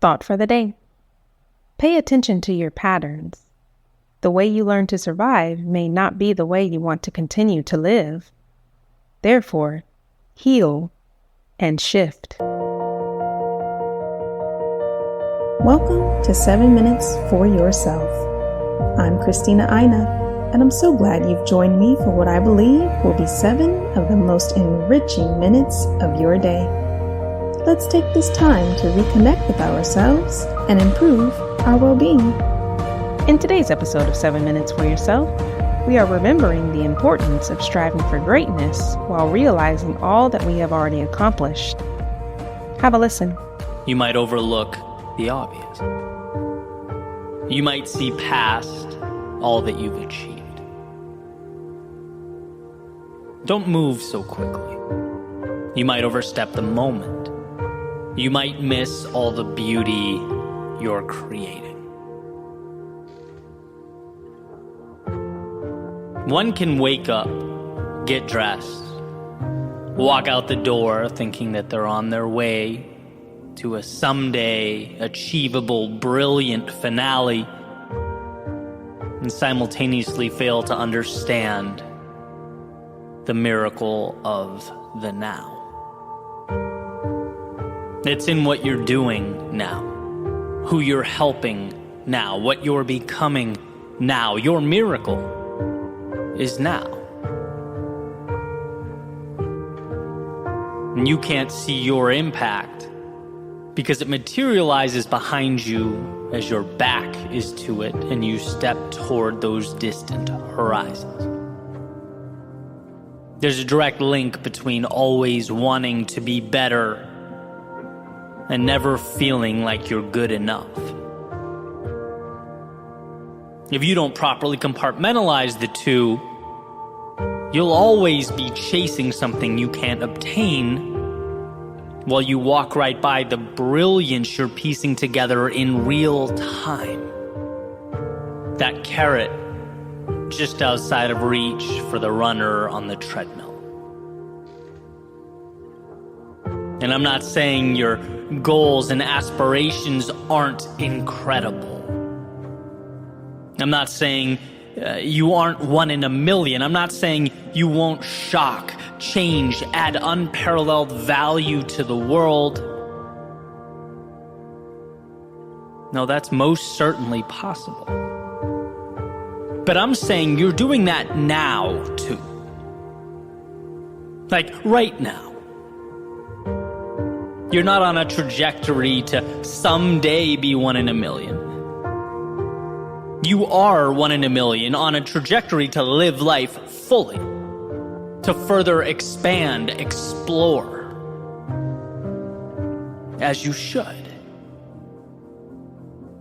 Thought for the day. Pay attention to your patterns. The way you learn to survive may not be the way you want to continue to live. Therefore, heal and shift. Welcome to 7 Minutes for Yourself. I'm Christina, and I'm so glad you've joined me for what I believe will be 7 of the most enriching minutes of your day. Let's take this time to reconnect with ourselves and improve our well-being. In today's episode of 7 Minutes for Yourself, we are remembering the importance of striving for greatness while realizing all that we have already accomplished. Have a listen. You might overlook the obvious. You might see past all that you've achieved. Don't move so quickly. You might overstep the moment. You might miss all the beauty you're creating. One can wake up, get dressed, walk out the door thinking that they're on their way to a someday achievable, brilliant finale, and simultaneously fail to understand the miracle of the now. It's in what you're doing now, who you're helping now, what you're becoming now. Your miracle is now. And you can't see your impact because it materializes behind you as your back is to it and you step toward those distant horizons. There's a direct link between always wanting to be better and never feeling like you're good enough. If you don't properly compartmentalize the two, you'll always be chasing something you can't obtain while you walk right by the brilliance you're piecing together in real time. That carrot just outside of reach for the runner on the treadmill. And I'm not saying your goals and aspirations aren't incredible. I'm not saying you aren't one in a million. I'm not saying you won't shock, change, add unparalleled value to the world. No, that's most certainly possible. But I'm saying you're doing that now, too. Like, right now. You're not on a trajectory to someday be one in a million. You are one in a million on a trajectory to live life fully, to further expand, explore, as you should.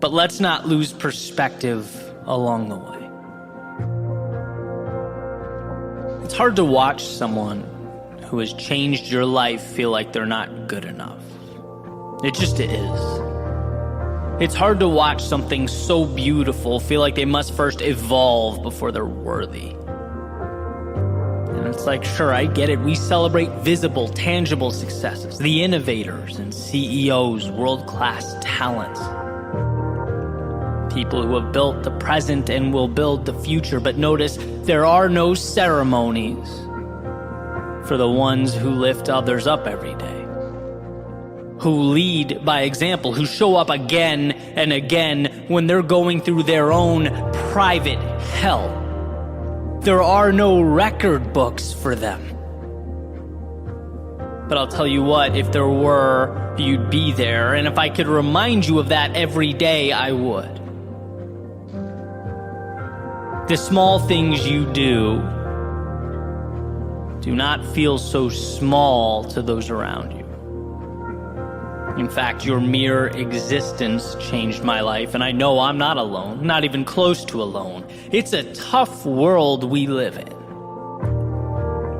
But let's not lose perspective along the way. It's hard to watch someone who has changed your life feel like they're not good enough. It just is. It's hard to watch something so beautiful feel like they must first evolve before they're worthy. And it's like, sure, I get it. We celebrate visible, tangible successes, the innovators and CEOs, world-class talents, people who have built the present and will build the future. But notice, there are no ceremonies for the ones who lift others up every day, who lead by example, who show up again and again when they're going through their own private hell. There are no record books for them. But I'll tell you what, if there were, you'd be there, and if I could remind you of that every day, I would. The small things you do not feel so small to those around you. In fact, your mere existence changed my life, and I know I'm not alone, not even close to alone. It's a tough world we live in.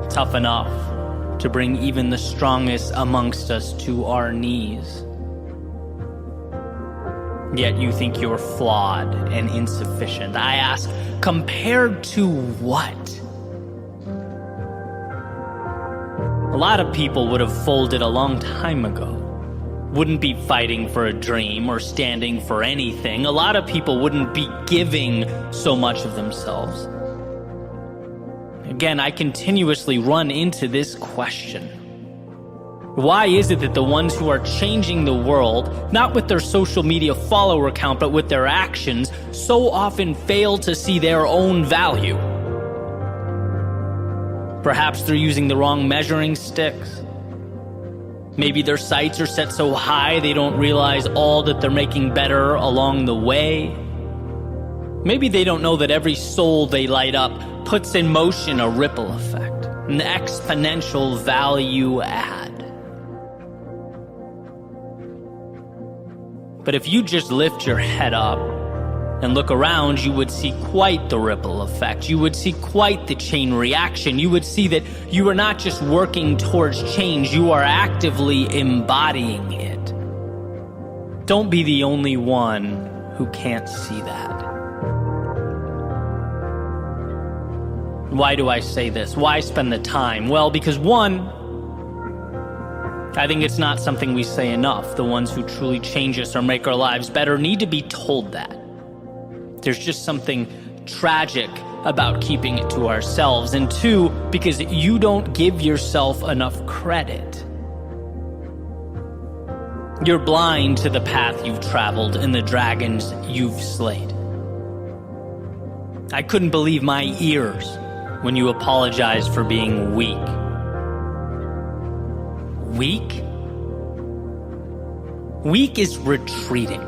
Tough enough to bring even the strongest amongst us to our knees. Yet you think you're flawed and insufficient. I ask, compared to what? A lot of people would have folded a long time ago. wouldn't be fighting for a dream or standing for anything. A lot of people wouldn't be giving so much of themselves. Again, I continuously run into this question. Why is it that the ones who are changing the world, not with their social media follower count, but with their actions, so often fail to see their own value? Perhaps they're using the wrong measuring sticks. Maybe their sights are set so high they don't realize all that they're making better along the way. Maybe they don't know that every soul they light up puts in motion a ripple effect, an exponential value add. But if you just lift your head up and look around, you would see quite the ripple effect. You would see quite the chain reaction. You would see that you are not just working towards change, you are actively embodying it. Don't be the only one who can't see that. Why do I say this? Why spend the time? Well, because one, I think it's not something we say enough. The ones who truly change us or make our lives better need to be told that. There's just something tragic about keeping it to ourselves. And two, because you don't give yourself enough credit. You're blind to the path you've traveled and the dragons you've slayed. I couldn't believe my ears when you apologized for being weak. Weak? Weak is retreating.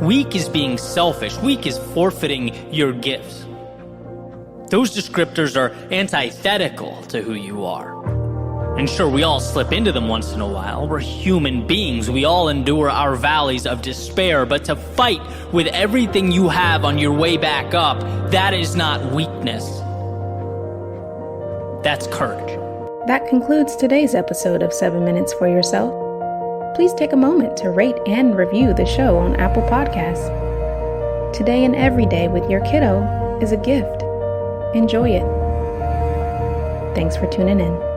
Weak is being selfish. Weak is forfeiting your gifts. Those descriptors are antithetical to who you are. And sure, we all slip into them once in a while. We're human beings. We all endure our valleys of despair. But to fight with everything you have on your way back up, that is not weakness. That's courage. That concludes today's episode of 7 Minutes for Yourself. Please take a moment to rate and review the show on Apple Podcasts. Today and every day with your kiddo is a gift. Enjoy it. Thanks for tuning in.